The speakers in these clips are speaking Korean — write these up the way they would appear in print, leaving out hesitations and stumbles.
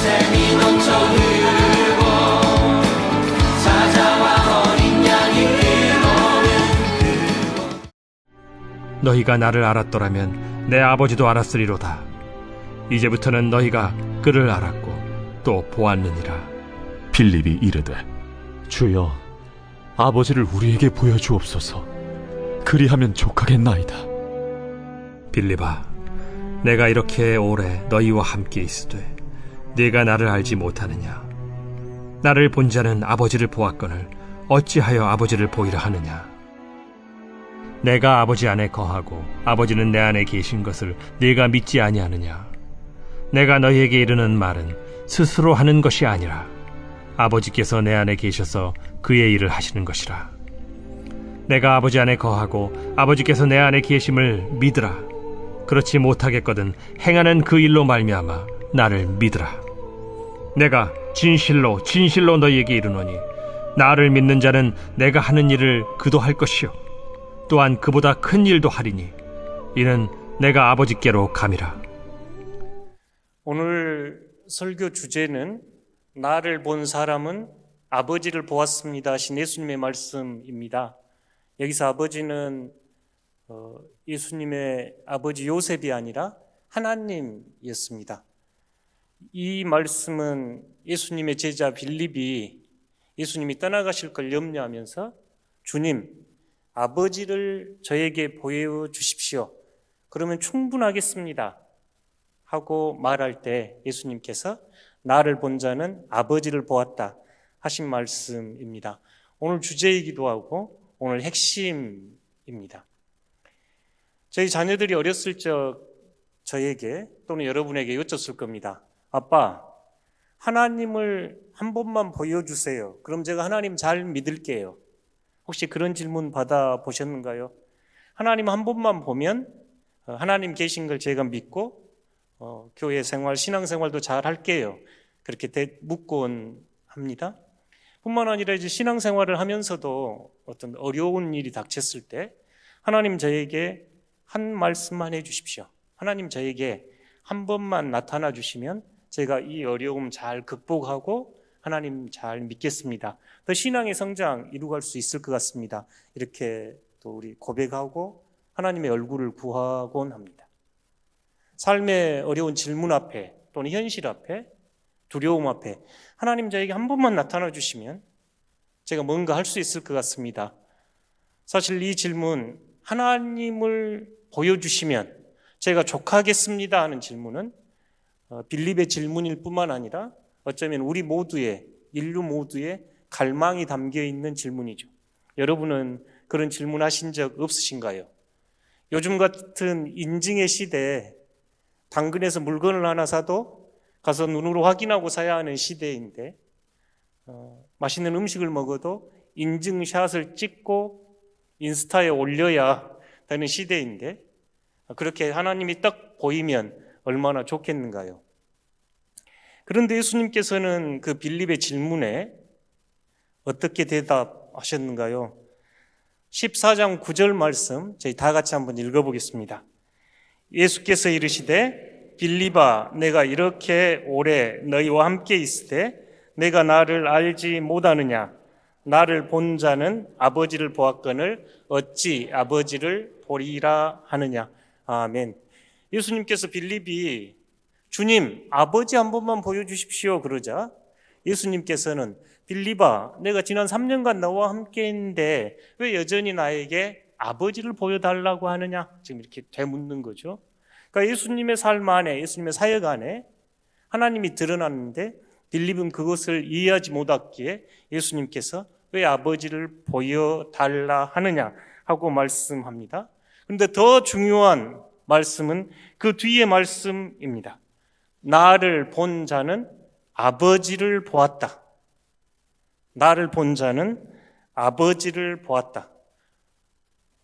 샘이 넘쳐 흐르고 사자와 어린 양이 흘러오는 너희가 나를 알았더라면 내 아버지도 알았으리로다. 이제부터는 너희가 그를 알았고 또 보았느니라. 빌립이 이르되 주여, 아버지를 우리에게 보여주옵소서. 그리하면 족하겠나이다. 빌립아, 내가 이렇게 오래 너희와 함께 있으되 네가 나를 알지 못하느냐? 나를 본 자는 아버지를 보았거늘 어찌하여 아버지를 보이라 하느냐? 내가 아버지 안에 거하고 아버지는 내 안에 계신 것을 네가 믿지 아니하느냐? 내가 너희에게 이르는 말은 스스로 하는 것이 아니라 아버지께서 내 안에 계셔서 그의 일을 하시는 것이라. 내가 아버지 안에 거하고 아버지께서 내 안에 계심을 믿으라. 그렇지 못하겠거든 행하는 그 일로 말미암아 나를 믿으라. 내가 진실로 진실로 너희에게 이르노니 나를 믿는 자는 내가 하는 일을 그도 할 것이요 또한 그보다 큰 일도 하리니 이는 내가 아버지께로 감이라. 오늘 설교 주제는 나를 본 사람은 아버지를 보았습니다 하신 예수님의 말씀입니다. 여기서 아버지는 예수님의 아버지 요셉이 아니라 하나님이었습니다. 이 말씀은 예수님의 제자 빌립이 예수님이 떠나가실 걸 염려하면서 주님, 아버지를 저에게 보여주십시오. 그러면 충분하겠습니다 하고 말할 때 예수님께서 나를 본 자는 아버지를 보았다 하신 말씀입니다. 오늘 주제이기도 하고 오늘 핵심입니다. 저희 자녀들이 어렸을 적 저에게 또는 여러분에게 여쭙을 겁니다. 아빠, 하나님을 한 번만 보여주세요. 그럼 제가 하나님 잘 믿을게요. 혹시 그런 질문 받아보셨는가요? 하나님 한 번만 보면 하나님 계신 걸 제가 믿고 교회 생활, 신앙생활도 잘 할게요. 그렇게 묻곤 합니다. 뿐만 아니라 이제 신앙생활을 하면서도 어떤 어려운 일이 닥쳤을 때 하나님 저에게 한 말씀만 해주십시오. 하나님 저에게 한 번만 나타나 주시면 제가 이 어려움 잘 극복하고 하나님 잘 믿겠습니다. 더 신앙의 성장 이루갈 수 있을 것 같습니다. 이렇게 또 우리 고백하고 하나님의 얼굴을 구하곤 합니다. 삶의 어려운 질문 앞에 또는 현실 앞에 두려움 앞에 하나님 저에게 한 번만 나타나 주시면 제가 뭔가 할 수 있을 것 같습니다. 사실 이 질문, 하나님을 보여주시면 제가 족하겠습니다 하는 질문은 빌립의 질문일 뿐만 아니라 어쩌면 우리 모두의, 인류 모두의 갈망이 담겨있는 질문이죠. 여러분은 그런 질문 하신 적 없으신가요? 요즘 같은 인증의 시대에 당근에서 물건을 하나 사도 가서 눈으로 확인하고 사야 하는 시대인데 맛있는 음식을 먹어도 인증샷을 찍고 인스타에 올려야 되는 시대인데 그렇게 하나님이 딱 보이면 얼마나 좋겠는가요? 그런데 예수님께서는 그 빌립의 질문에 어떻게 대답하셨는가요? 14장 9절 말씀 저희 다 같이 한번 읽어보겠습니다. 예수께서 이르시되 빌립아, 내가 이렇게 오래 너희와 함께 있으되 내가 나를 알지 못하느냐? 나를 본 자는 아버지를 보았거늘 어찌 아버지를 보리라 하느냐? 아멘. 예수님께서 빌립이 주님, 아버지 한 번만 보여주십시오 그러자 예수님께서는 빌립아, 내가 지난 3년간 너와 함께 했는데 왜 여전히 나에게 아버지를 보여달라고 하느냐? 지금 이렇게 되묻는 거죠. 그러니까 예수님의 삶 안에, 예수님의 사역 안에 하나님이 드러났는데 빌립은 그것을 이해하지 못했기에 예수님께서 왜 아버지를 보여달라 하느냐 하고 말씀합니다. 그런데 더 중요한 말씀은 그 뒤의 말씀입니다. 나를 본 자는 아버지를 보았다. 나를 본 자는 아버지를 보았다.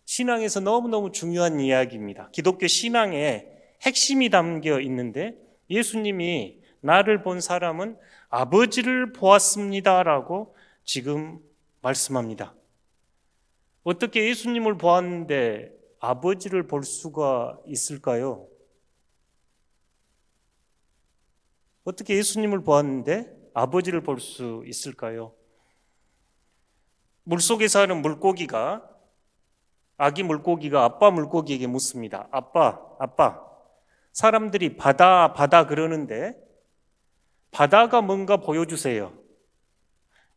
신앙에서 너무너무 중요한 이야기입니다. 기독교 신앙에 핵심이 담겨 있는데 예수님이 나를 본 사람은 아버지를 보았습니다라고 지금 말씀합니다. 어떻게 예수님을 보았는데 아버지를 볼 수가 있을까요? 어떻게 예수님을 보았는데 아버지를 볼 수 있을까요? 물속에 사는 물고기가, 아기 물고기가 아빠 물고기에게 묻습니다. 아빠, 사람들이 바다 그러는데 바다가 뭔가 보여주세요.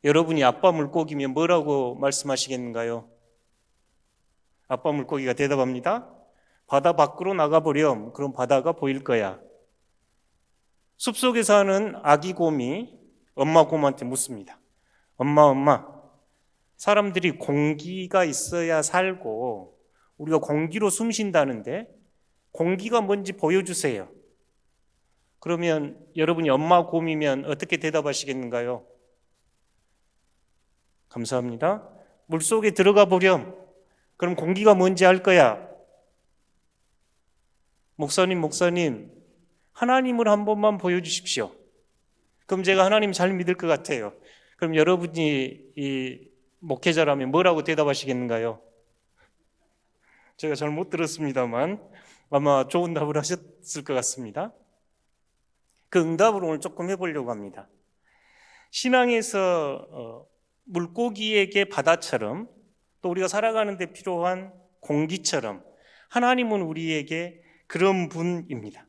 여러분이 아빠 물고기면 뭐라고 말씀하시겠는가요? 아빠 물고기가 대답합니다. 바다 밖으로 나가보렴. 그럼 바다가 보일 거야. 숲속에 사는 아기 곰이 엄마 곰한테 묻습니다. 엄마, 사람들이 공기가 있어야 살고 우리가 공기로 숨 쉰다는데 공기가 뭔지 보여주세요. 그러면 여러분이 엄마 곰이면 어떻게 대답하시겠는가요? 감사합니다. 물속에 들어가 보렴. 그럼 공기가 뭔지 알 거야. 목사님, 하나님을 한 번만 보여주십시오. 그럼 제가 하나님 잘 믿을 것 같아요. 그럼 여러분이 이 목회자라면 뭐라고 대답하시겠는가요? 제가 잘 못 들었습니다만 아마 좋은 답을 하셨을 것 같습니다. 그 응답을 오늘 조금 해보려고 합니다. 신앙에서 물고기에게 바다처럼 또 우리가 살아가는 데 필요한 공기처럼 하나님은 우리에게 그런 분입니다.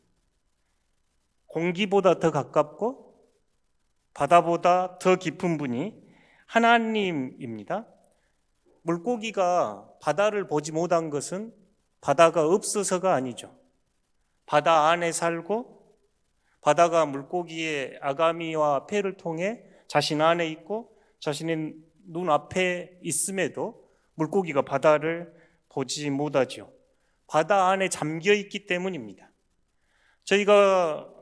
공기보다 더 가깝고 바다보다 더 깊은 분이 하나님입니다. 물고기가 바다를 보지 못한 것은 바다가 없어서가 아니죠. 바다 안에 살고 바다가 물고기의 아가미와 폐를 통해 자신 안에 있고 자신의 눈앞에 있음에도 물고기가 바다를 보지 못하죠. 바다 안에 잠겨 있기 때문입니다. 저희가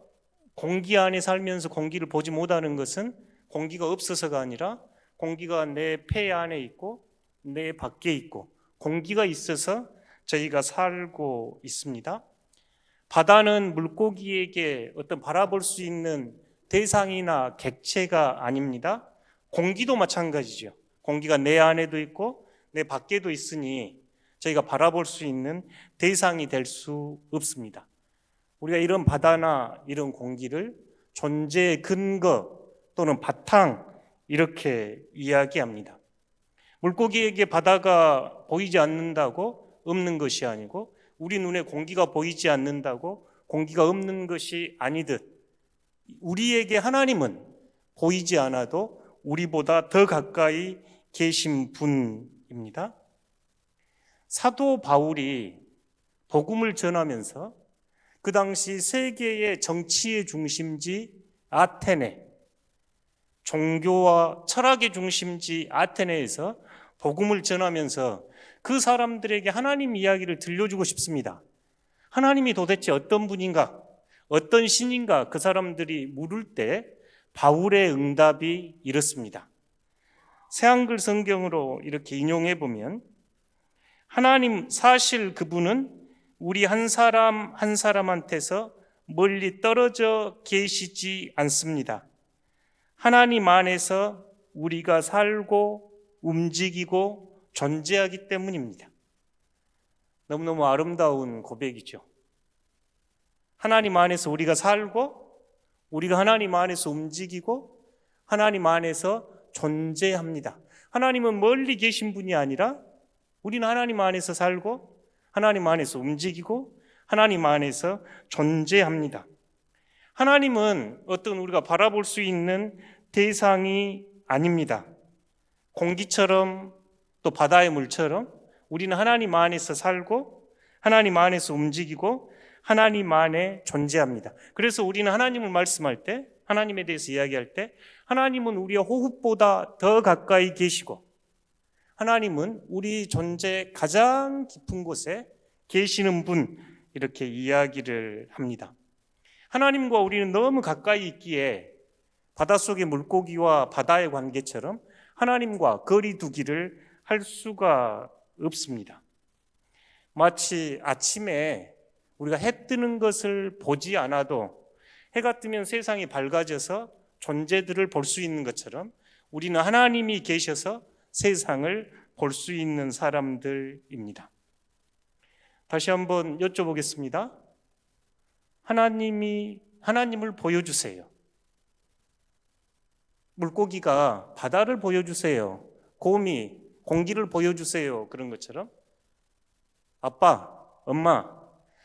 공기 안에 살면서 공기를 보지 못하는 것은 공기가 없어서가 아니라 공기가 내 폐 안에 있고 내 밖에 있고 공기가 있어서 저희가 살고 있습니다. 바다는 물고기에게 어떤 바라볼 수 있는 대상이나 객체가 아닙니다. 공기도 마찬가지죠. 공기가 내 안에도 있고 내 밖에도 있으니 저희가 바라볼 수 있는 대상이 될 수 없습니다. 우리가 이런 바다나 이런 공기를 존재의 근거 또는 바탕 이렇게 이야기합니다. 물고기에게 바다가 보이지 않는다고 없는 것이 아니고 우리 눈에 공기가 보이지 않는다고 공기가 없는 것이 아니듯 우리에게 하나님은 보이지 않아도 우리보다 더 가까이 계신 분입니다. 사도 바울이 복음을 전하면서 그 당시 세계의 정치의 중심지 아테네, 종교와 철학의 중심지 아테네에서 복음을 전하면서 그 사람들에게 하나님 이야기를 들려주고 싶습니다. 하나님이 도대체 어떤 분인가, 어떤 신인가 그 사람들이 물을 때 바울의 응답이 이렇습니다. 새한글 성경으로 이렇게 인용해 보면 하나님 사실 그분은 우리 한 사람 한 사람한테서 멀리 떨어져 계시지 않습니다. 하나님 안에서 우리가 살고 움직이고 존재하기 때문입니다. 너무너무 아름다운 고백이죠. 하나님 안에서 우리가 살고 우리가 하나님 안에서 움직이고 하나님 안에서 존재합니다. 하나님은 멀리 계신 분이 아니라 우리는 하나님 안에서 살고 하나님 안에서 움직이고 하나님 안에서 존재합니다. 하나님은 어떤 우리가 바라볼 수 있는 대상이 아닙니다. 공기처럼 또 바다의 물처럼 우리는 하나님 안에서 살고 하나님 안에서 움직이고 하나님 안에 존재합니다. 그래서 우리는 하나님을 말씀할 때 하나님에 대해서 이야기할 때 하나님은 우리의 호흡보다 더 가까이 계시고 하나님은 우리 존재 가장 깊은 곳에 계시는 분 이렇게 이야기를 합니다. 하나님과 우리는 너무 가까이 있기에 바닷속의 물고기와 바다의 관계처럼 하나님과 거리 두기를 할 수가 없습니다. 마치 아침에 우리가 해 뜨는 것을 보지 않아도 해가 뜨면 세상이 밝아져서 존재들을 볼 수 있는 것처럼 우리는 하나님이 계셔서 세상을 볼 수 있는 사람들입니다. 다시 한번 여쭤보겠습니다. 하나님을 보여주세요. 물고기가 바다를 보여주세요, 곰이 공기를 보여주세요, 그런 것처럼 아빠, 엄마,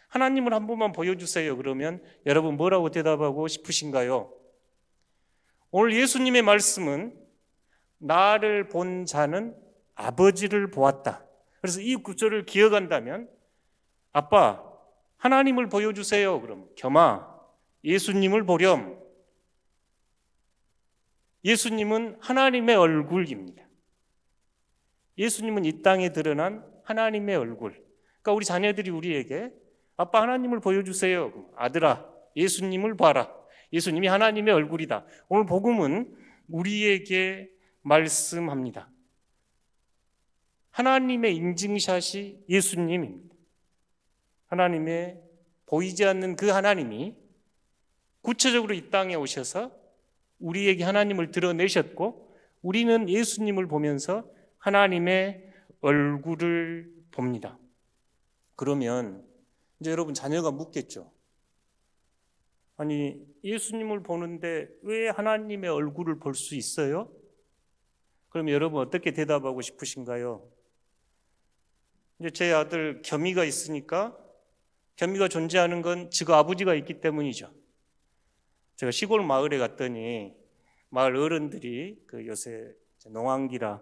하나님을 한 번만 보여주세요. 그러면 여러분 뭐라고 대답하고 싶으신가요? 오늘 예수님의 말씀은 나를 본 자는 아버지를 보았다. 그래서 이 구절을 기억한다면 아빠, 하나님을 보여주세요. 그럼 겸아, 예수님을 보렴. 예수님은 하나님의 얼굴입니다. 예수님은 이 땅에 드러난 하나님의 얼굴. 그러니까 우리 자녀들이 우리에게 아빠 하나님을 보여주세요. 아들아, 예수님을 봐라. 예수님이 하나님의 얼굴이다. 오늘 복음은 우리에게 말씀합니다. 하나님의 인증샷이 예수님입니다. 하나님의 보이지 않는 그 하나님이 구체적으로 이 땅에 오셔서 우리에게 하나님을 드러내셨고 우리는 예수님을 보면서 하나님의 얼굴을 봅니다. 그러면 이제 여러분 자녀가 묻겠죠. 아니 예수님을 보는데 왜 하나님의 얼굴을 볼 수 있어요? 그럼 여러분 어떻게 대답하고 싶으신가요? 이제 제 아들 겸이가 있으니까 겸이가 존재하는 건 지가 아버지가 있기 때문이죠. 제가 시골 마을에 갔더니 마을 어른들이 그 요새 농한기라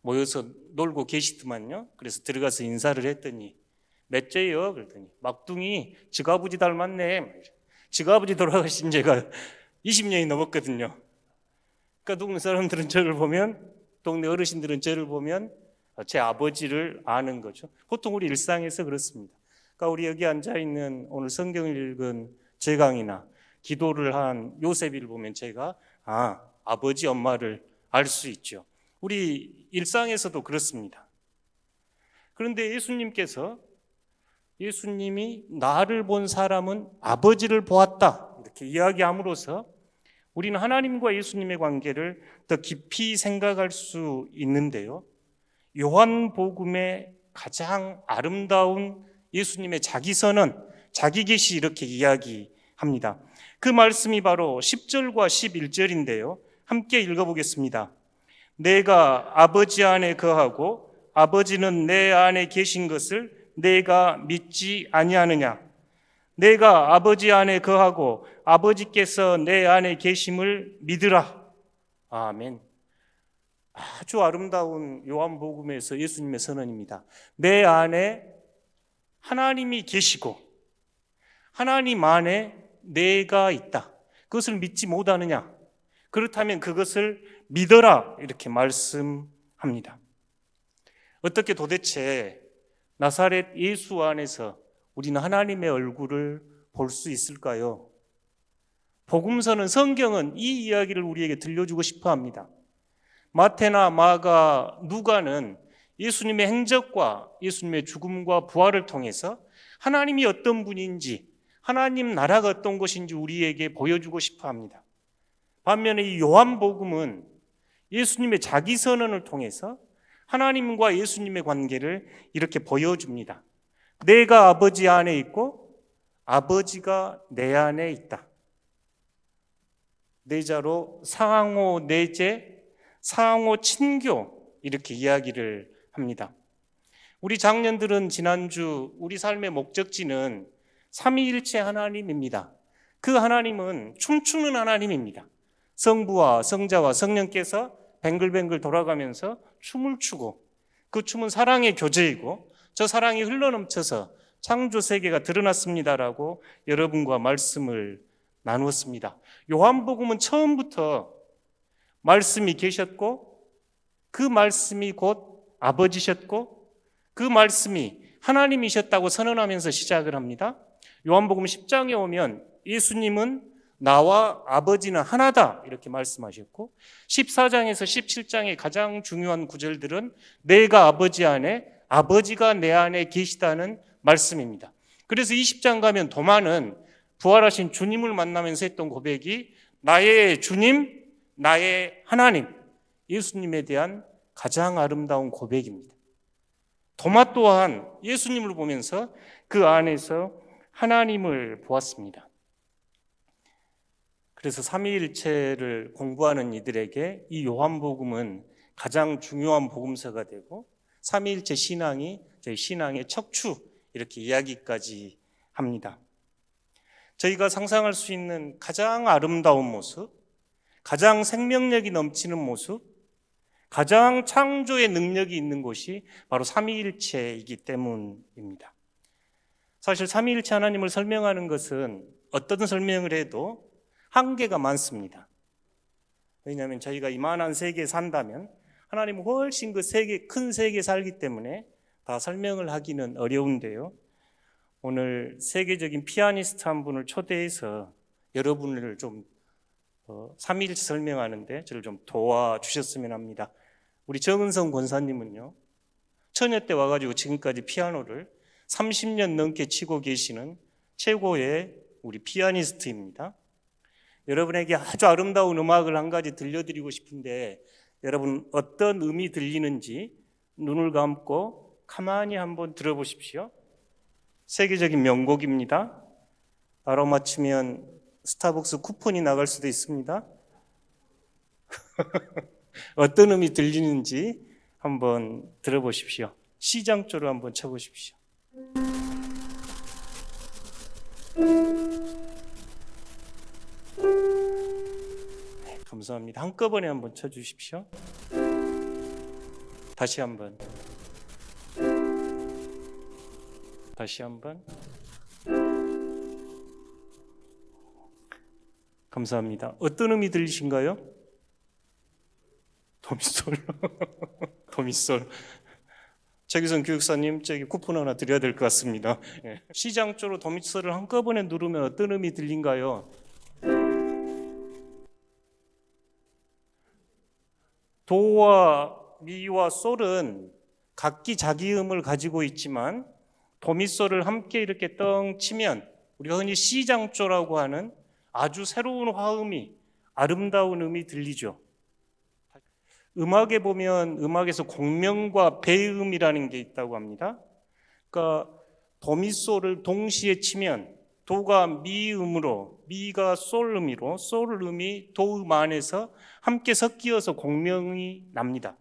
모여서 놀고 계시더만요. 그래서 들어가서 인사를 했더니 몇째요? 그랬더니 막둥이 지가 아버지 닮았네. 지가 아버지 돌아가신 지가 20년이 넘었거든요. 그러니까 동네 사람들은 저를 보면, 동네 어르신들은 저를 보면 제 아버지를 아는 거죠. 보통 우리 일상에서 그렇습니다. 그러니까 우리 여기 앉아있는 오늘 성경을 읽은 제강이나 기도를 한 요셉이를 보면 제가 아버지 엄마를 알 수 있죠. 우리 일상에서도 그렇습니다. 그런데 예수님이 나를 본 사람은 아버지를 보았다 이렇게 이야기함으로써 우리는 하나님과 예수님의 관계를 더 깊이 생각할 수 있는데요. 요한복음의 가장 아름다운 예수님의 자기선언, 자기 계시 이렇게 이야기합니다. 그 말씀이 바로 10절과 11절인데요. 함께 읽어보겠습니다. 내가 아버지 안에 거하고 아버지는 내 안에 계신 것을 내가 믿지 아니하느냐? 내가 아버지 안에 거하고 아버지께서 내 안에 계심을 믿으라. 아멘. 아주 아름다운 요한복음에서 예수님의 선언입니다. 내 안에 하나님이 계시고 하나님 안에 내가 있다. 그것을 믿지 못하느냐? 그렇다면 그것을 믿어라 이렇게 말씀합니다. 어떻게 도대체 나사렛 예수 안에서 우리는 하나님의 얼굴을 볼 수 있을까요? 복음서는, 성경은 이 이야기를 우리에게 들려주고 싶어 합니다. 마태나 마가, 누가는 예수님의 행적과 예수님의 죽음과 부활을 통해서 하나님이 어떤 분인지, 하나님 나라가 어떤 것인지 우리에게 보여주고 싶어 합니다. 반면에 이 요한복음은 예수님의 자기 선언을 통해서 하나님과 예수님의 관계를 이렇게 보여줍니다. 내가 아버지 안에 있고 아버지가 내 안에 있다. 내자로 상호 내재, 상호 친교 이렇게 이야기를 합니다. 우리 장년들은 지난주 우리 삶의 목적지는 삼위일체 하나님입니다. 그 하나님은 춤추는 하나님입니다. 성부와 성자와 성령께서 뱅글뱅글 돌아가면서 춤을 추고 그 춤은 사랑의 교제이고 저 사랑이 흘러넘쳐서 창조 세계가 드러났습니다라고 여러분과 말씀을 나누었습니다. 요한복음은 처음부터 말씀이 계셨고 그 말씀이 곧 아버지셨고 그 말씀이 하나님이셨다고 선언하면서 시작을 합니다. 요한복음 10장에 오면 예수님은 나와 아버지는 하나다 이렇게 말씀하셨고 14장에서 17장의 가장 중요한 구절들은 내가 아버지 안에 아버지가 내 안에 계시다는 말씀입니다. 그래서 20장 가면 도마는 부활하신 주님을 만나면서 했던 고백이 나의 주님, 나의 하나님, 예수님에 대한 가장 아름다운 고백입니다. 도마 또한 예수님을 보면서 그 안에서 하나님을 보았습니다. 그래서 삼위일체를 공부하는 이들에게 이 요한복음은 가장 중요한 복음서가 되고 삼위일체 신앙이 저희 신앙의 척추 이렇게 이야기까지 합니다. 저희가 상상할 수 있는 가장 아름다운 모습, 가장 생명력이 넘치는 모습, 가장 창조의 능력이 있는 곳이 바로 삼위일체이기 때문입니다. 사실 삼위일체 하나님을 설명하는 것은 어떤 설명을 해도 한계가 많습니다. 왜냐하면 저희가 이만한 세계에 산다면 하나님은 훨씬 그 세계, 큰 세계에 살기 때문에 다 설명을 하기는 어려운데요. 오늘 세계적인 피아니스트 한 분을 초대해서 여러분을 좀 삼위일체 설명하는데 저를 좀 도와주셨으면 합니다. 우리 정은성 권사님은요, 처녀 때 와가지고 지금까지 피아노를 30년 넘게 치고 계시는 최고의 우리 피아니스트입니다. 여러분에게 아주 아름다운 음악을 한 가지 들려드리고 싶은데 여러분 어떤 음이 들리는지 눈을 감고 가만히 한번 들어보십시오. 세계적인 명곡입니다. 알아맞히면 스타벅스 쿠폰이 나갈 수도 있습니다. 어떤 음이 들리는지 한번 들어보십시오. 시장조로 한번 쳐보십시오. 네, 감사합니다. 한꺼번에 한번 쳐주십시오. 다시 한번. 다시 한번. 감사합니다. 어떤 음이 들리신가요? 도미솔. 도미솔. 최기성 교육사님, 저기 쿠폰 하나 드려야 될 것 같습니다. 예. 시장조로 도미솔을 한꺼번에 누르면 어떤 음이 들린가요? 도와 미와 솔은 각기 자기 음을 가지고 있지만 도미솔을 함께 이렇게 떵 치면 우리가 흔히 C장조라고 하는 아주 새로운 화음이, 아름다운 음이 들리죠. 음악에 보면 음악에서 공명과 배음이라는 게 있다고 합니다. 그러니까 도미솔을 동시에 치면 도가 미음으로, 미가 솔음이로, 솔음이 도음 안에서 함께 섞여서 공명이 납니다.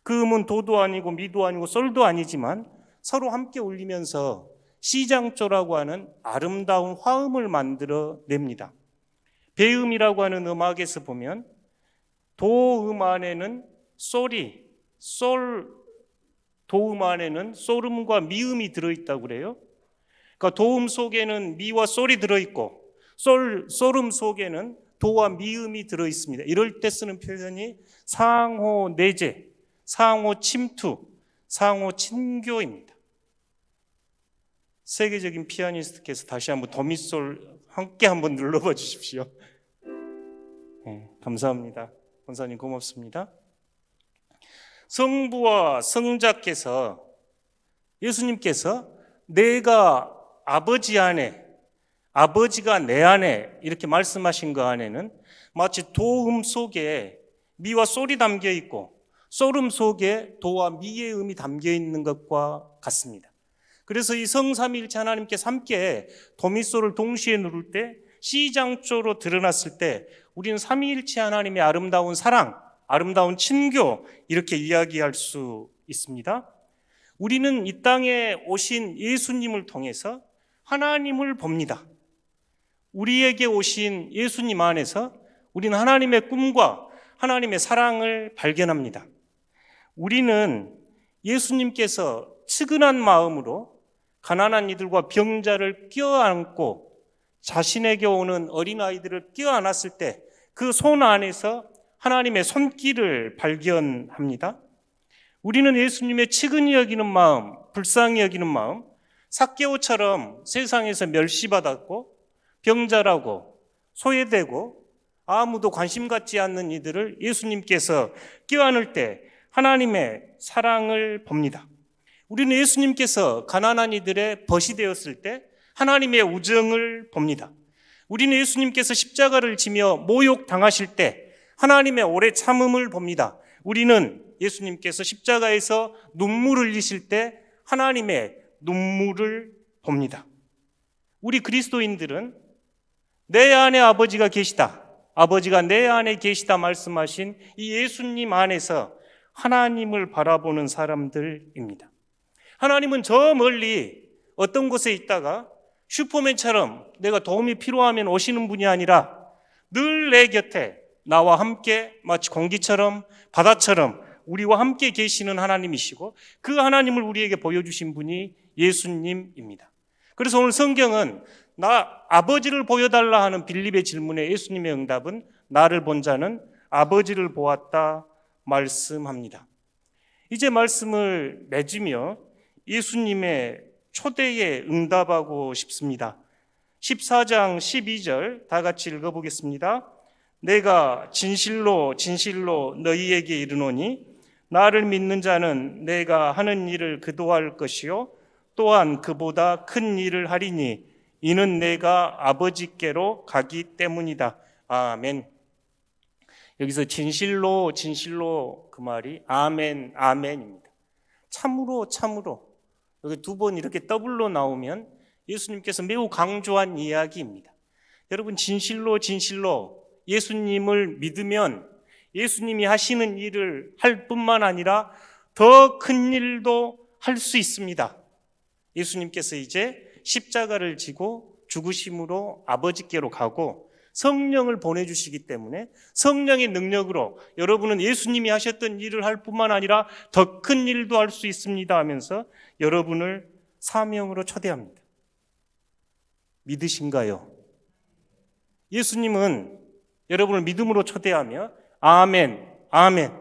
그 음은 도도 아니고 미도 아니고 솔도 아니지만 서로 함께 울리면서 C장조라고 하는 아름다운 화음을 만들어냅니다. 배음이라고 하는 음악에서 보면 도음 안에는 솔이, 도음 안에는 솔음과 미음이 들어있다고 그래요. 그러니까 도음 속에는 미와 솔이 들어있고 솔음 속에는 도와 미음이 들어있습니다. 이럴 때 쓰는 표현이 상호 내재, 상호 침투, 상호 친교입니다. 세계적인 피아니스트께서 다시 한번 도미솔 함께 한번 눌러봐 주십시오. 네, 감사합니다. 권사님 고맙습니다. 성부와 성자께서, 예수님께서 내가 아버지 안에, 아버지가 내 안에 이렇게 말씀하신 그 안에는 마치 도음 속에 미와 솔이 담겨 있고 솔음 속에 도와 미의 음이 담겨 있는 것과 같습니다. 그래서 이 성삼위일체 하나님께서 함께 도미솔을 동시에 누를 때 C장조로 드러났을 때 우리는 삼위일체 하나님의 아름다운 사랑, 아름다운 친교 이렇게 이야기할 수 있습니다. 우리는 이 땅에 오신 예수님을 통해서 하나님을 봅니다. 우리에게 오신 예수님 안에서 우리는 하나님의 꿈과 하나님의 사랑을 발견합니다. 우리는 예수님께서 측은한 마음으로 가난한 이들과 병자를 껴안고 자신에게 오는 어린아이들을 껴안았을 때 그 손 안에서 하나님의 손길을 발견합니다. 우리는 예수님의 측은히 여기는 마음, 불쌍히 여기는 마음, 삭개오처럼 세상에서 멸시받았고 병자라고 소외되고 아무도 관심 갖지 않는 이들을 예수님께서 껴안을 때 하나님의 사랑을 봅니다. 우리는 예수님께서 가난한 이들의 벗이 되었을 때 하나님의 우정을 봅니다. 우리는 예수님께서 십자가를 지며 모욕당하실 때 하나님의 오래 참음을 봅니다. 우리는 예수님께서 십자가에서 눈물을 흘리실 때 하나님의 눈물을 봅니다. 우리 그리스도인들은 내 안에 아버지가 계시다, 아버지가 내 안에 계시다 말씀하신 이 예수님 안에서 하나님을 바라보는 사람들입니다. 하나님은 저 멀리 어떤 곳에 있다가 슈퍼맨처럼 내가 도움이 필요하면 오시는 분이 아니라 늘 내 곁에 나와 함께 마치 공기처럼 바다처럼 우리와 함께 계시는 하나님이시고 그 하나님을 우리에게 보여주신 분이 예수님입니다. 그래서 오늘 성경은 나 아버지를 보여달라 하는 빌립의 질문에 예수님의 응답은 나를 본 자는 아버지를 보았다 말씀합니다. 이제 말씀을 맺으며 예수님의 초대에 응답하고 싶습니다. 14장 12절 다 같이 읽어보겠습니다. 내가 진실로 진실로 너희에게 이르노니 나를 믿는 자는 내가 하는 일을 그도 할 것이요 또한 그보다 큰 일을 하리니 이는 내가 아버지께로 가기 때문이다. 아멘. 여기서 진실로 진실로 그 말이 아멘 아멘입니다. 참으로 참으로 여기 두 번 이렇게 더블로 나오면 예수님께서 매우 강조한 이야기입니다. 여러분 진실로 진실로 예수님을 믿으면 예수님이 하시는 일을 할 뿐만 아니라 더 큰 일도 할 수 있습니다. 예수님께서 이제 십자가를 지고 죽으심으로 아버지께로 가고 성령을 보내주시기 때문에 성령의 능력으로 여러분은 예수님이 하셨던 일을 할 뿐만 아니라 더 큰 일도 할 수 있습니다 하면서 여러분을 사명으로 초대합니다. 믿으신가요? 예수님은 여러분을 믿음으로 초대하며 아멘, 아멘.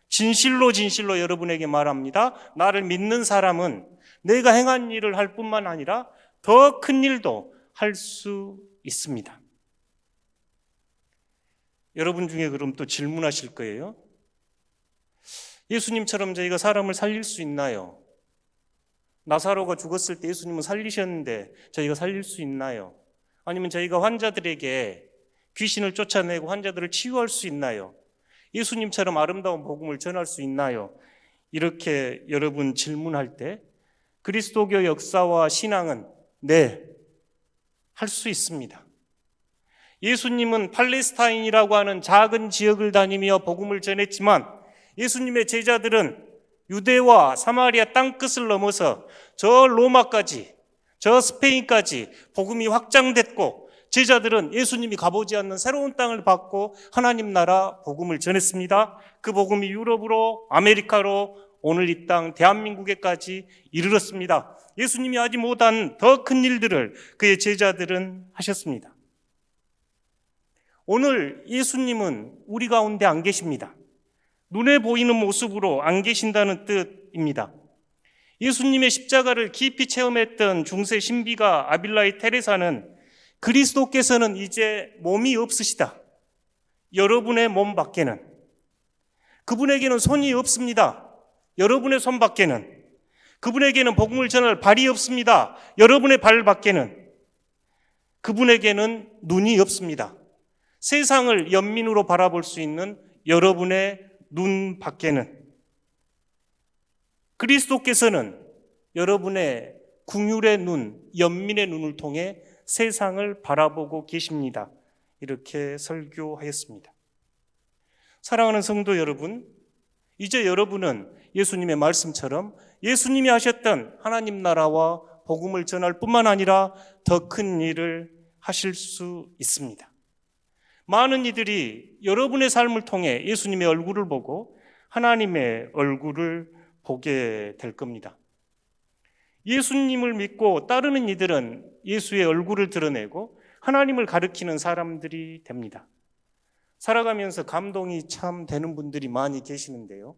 진실로 진실로 여러분에게 말합니다. 나를 믿는 사람은 내가 행한 일을 할 뿐만 아니라 더 큰 일도 할 수 있습니다. 여러분 중에 그럼 또 질문하실 거예요. 예수님처럼 저희가 사람을 살릴 수 있나요? 나사로가 죽었을 때 예수님은 살리셨는데 저희가 살릴 수 있나요? 아니면 저희가 환자들에게 귀신을 쫓아내고 환자들을 치유할 수 있나요? 예수님처럼 아름다운 복음을 전할 수 있나요? 이렇게 여러분 질문할 때 그리스도교 역사와 신앙은 네, 할 수 있습니다. 예수님은 팔레스타인이라고 하는 작은 지역을 다니며 복음을 전했지만 예수님의 제자들은 유대와 사마리아 땅끝을 넘어서 저 로마까지, 저 스페인까지 복음이 확장됐고 제자들은 예수님이 가보지 않는 새로운 땅을 받고 하나님 나라 복음을 전했습니다. 그 복음이 유럽으로, 아메리카로, 오늘 이 땅 대한민국에까지 이르렀습니다. 예수님이 하지 못한 더 큰 일들을 그의 제자들은 하셨습니다. 오늘 예수님은 우리 가운데 안 계십니다. 눈에 보이는 모습으로 안 계신다는 뜻입니다. 예수님의 십자가를 깊이 체험했던 중세 신비가 아빌라이 테레사는 그리스도께서는 이제 몸이 없으시다. 여러분의 몸 밖에는. 그분에게는 손이 없습니다. 여러분의 손 밖에는. 그분에게는 복음을 전할 발이 없습니다. 여러분의 발 밖에는. 그분에게는 눈이 없습니다. 세상을 연민으로 바라볼 수 있는 여러분의 눈 밖에는. 그리스도께서는 여러분의 긍휼의 눈, 연민의 눈을 통해 세상을 바라보고 계십니다. 이렇게 설교하였습니다. 사랑하는 성도 여러분, 이제 여러분은 예수님의 말씀처럼 예수님이 하셨던 하나님 나라와 복음을 전할 뿐만 아니라 더 큰 일을 하실 수 있습니다. 많은 이들이 여러분의 삶을 통해 예수님의 얼굴을 보고 하나님의 얼굴을 보게 될 겁니다. 예수님을 믿고 따르는 이들은 예수의 얼굴을 드러내고 하나님을 가리키는 사람들이 됩니다. 살아가면서 감동이 참 되는 분들이 많이 계시는데요.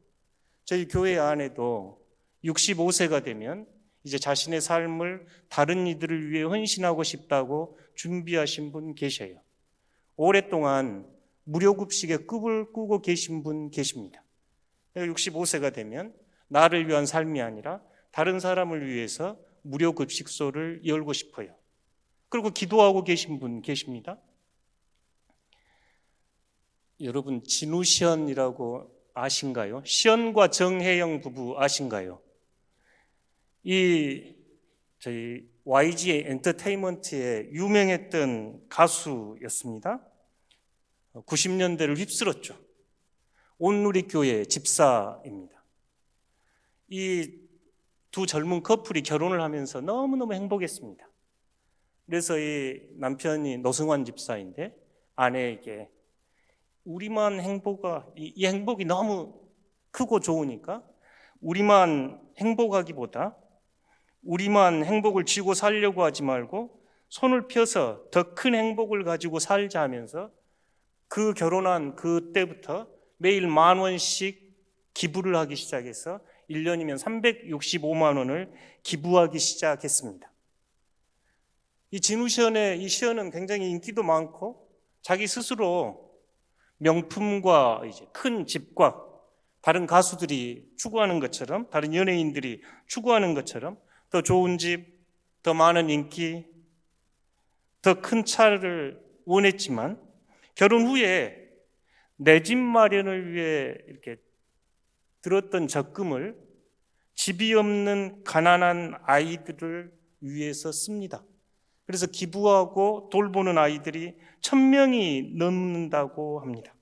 저희 교회 안에도 65세가 되면 이제 자신의 삶을 다른 이들을 위해 헌신하고 싶다고 준비하신 분 계셔요. 오랫동안 무료급식에 꿈을 꾸고 계신 분 계십니다. 65세가 되면 나를 위한 삶이 아니라 다른 사람을 위해서 무료급식소를 열고 싶어요. 그리고 기도하고 계신 분 계십니다. 여러분 진우시언이라고 아신가요? 시언과 정혜영 부부 아신가요? 저희 YG 엔터테인먼트의 유명했던 가수였습니다. 90년대를 휩쓸었죠. 온누리교회 집사입니다. 이 두 젊은 커플이 결혼을 하면서 너무너무 행복했습니다. 그래서 이 남편이 노승환 집사인데 아내에게 우리만 이 행복이 너무 크고 좋으니까 우리만 행복하기보다 우리만 행복을 쥐고 살려고 하지 말고 손을 펴서 더 큰 행복을 가지고 살자 하면서 그 결혼한 그때부터 매일 10,000원씩 기부를 하기 시작해서 1년이면 365만 원을 기부하기 시작했습니다. 이 진우 시연의 이 시연은 굉장히 인기도 많고 자기 스스로 명품과 이제 큰 집과 다른 가수들이 추구하는 것처럼, 다른 연예인들이 추구하는 것처럼 더 좋은 집, 더 많은 인기, 더 큰 차를 원했지만 결혼 후에 내 집 마련을 위해 이렇게 들었던 적금을 집이 없는 가난한 아이들을 위해서 씁니다. 그래서 기부하고 돌보는 아이들이 1,000명이 넘는다고 합니다.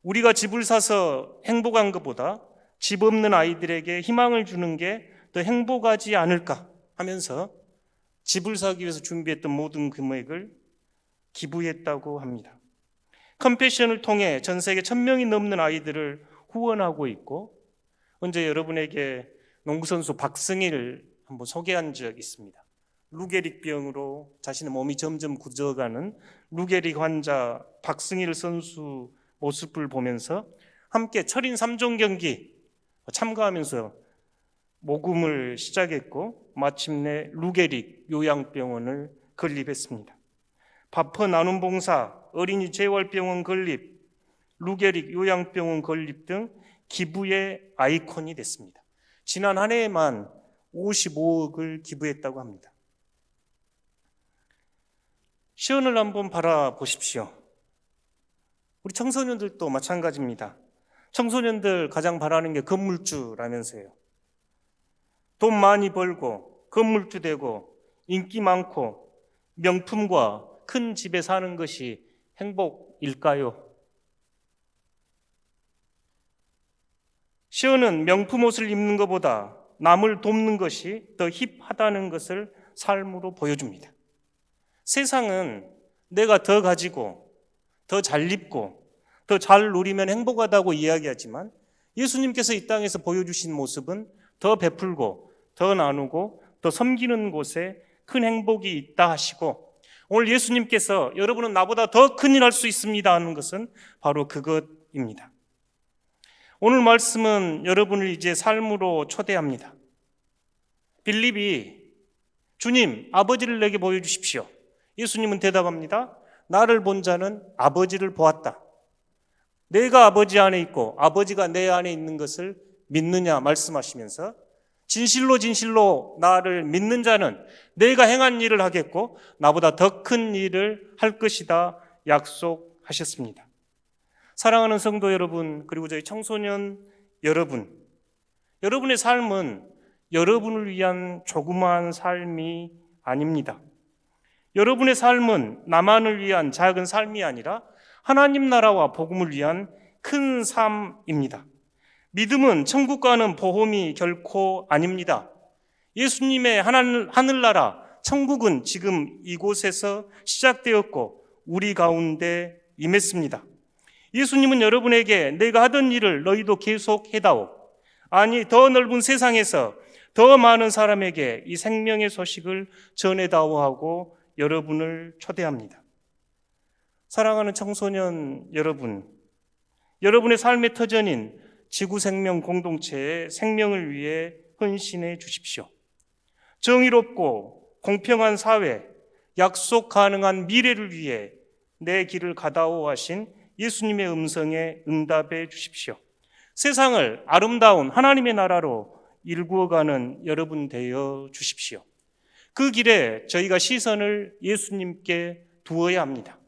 우리가 집을 사서 행복한 것보다 집 없는 아이들에게 희망을 주는 게 더 행복하지 않을까 하면서 집을 사기 위해서 준비했던 모든 금액을 기부했다고 합니다. 컴패션을 통해 전 세계 1,000명이 넘는 아이들을 후원하고 있고, 언제 여러분에게 농구선수 박승희를 한번 소개한 적이 있습니다. 루게릭 병으로 자신의 몸이 점점 굳어가는 루게릭 환자 박승희 선수 모습을 보면서 함께 철인 3종 경기 참가하면서 모금을 시작했고 마침내 루게릭 요양병원을 건립했습니다. 바퍼 나눔 봉사, 어린이 재활병원 건립, 루게릭 요양병원 건립 등 기부의 아이콘이 됐습니다. 지난 한 해에만 55억을 기부했다고 합니다. 시연을 한번 바라보십시오. 우리 청소년들도 마찬가지입니다. 청소년들 가장 바라는 게 건물주라면서요. 돈 많이 벌고 건물주 되고 인기 많고 명품과 큰 집에 사는 것이 행복일까요? 시연은 명품 옷을 입는 것보다 남을 돕는 것이 더 힙하다는 것을 삶으로 보여줍니다. 세상은 내가 더 가지고 더 잘 입고 더 잘 누리면 행복하다고 이야기하지만 예수님께서 이 땅에서 보여주신 모습은 더 베풀고 더 나누고 더 섬기는 곳에 큰 행복이 있다 하시고, 오늘 예수님께서 여러분은 나보다 더 큰 일 할 수 있습니다 하는 것은 바로 그것입니다. 오늘 말씀은 여러분을 이제 삶으로 초대합니다. 빌립이 주님, 아버지를 내게 보여주십시오. 예수님은 대답합니다. 나를 본 자는 아버지를 보았다. 내가 아버지 안에 있고 아버지가 내 안에 있는 것을 믿느냐 말씀하시면서 진실로 진실로 나를 믿는 자는 내가 행한 일을 하겠고 나보다 더 큰 일을 할 것이다 약속하셨습니다. 사랑하는 성도 여러분, 그리고 저희 청소년 여러분, 여러분의 삶은 여러분을 위한 조그마한 삶이 아닙니다. 여러분의 삶은 나만을 위한 작은 삶이 아니라 하나님 나라와 복음을 위한 큰 삶입니다. 믿음은 천국 가는 보험이 결코 아닙니다. 예수님의 하늘나라, 천국은 지금 이곳에서 시작되었고 우리 가운데 임했습니다. 예수님은 여러분에게 내가 하던 일을 너희도 계속 해다오. 아니, 더 넓은 세상에서 더 많은 사람에게 이 생명의 소식을 전해다오 하고 여러분을 초대합니다. 사랑하는 청소년 여러분, 여러분의 삶의 터전인 지구생명 공동체의 생명을 위해 헌신해 주십시오. 정의롭고 공평한 사회, 약속 가능한 미래를 위해 내 길을 가다오 하신 예수님의 음성에 응답해 주십시오. 세상을 아름다운 하나님의 나라로 일구어가는 여러분 되어 주십시오. 그 길에 저희가 시선을 예수님께 두어야 합니다.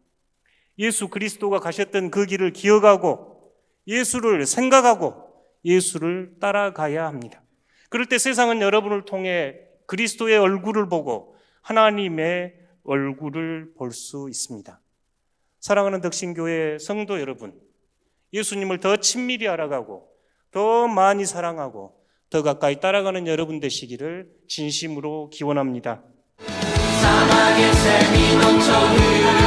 예수 그리스도가 가셨던 그 길을 기억하고 예수를 생각하고 예수를 따라가야 합니다. 그럴 때 세상은 여러분을 통해 그리스도의 얼굴을 보고 하나님의 얼굴을 볼 수 있습니다. 사랑하는 덕신교회 성도 여러분, 예수님을 더 친밀히 알아가고 더 많이 사랑하고 더 가까이 따라가는 여러분 되시기를 진심으로 기원합니다. 사막의 샘이 넘쳐 흐르고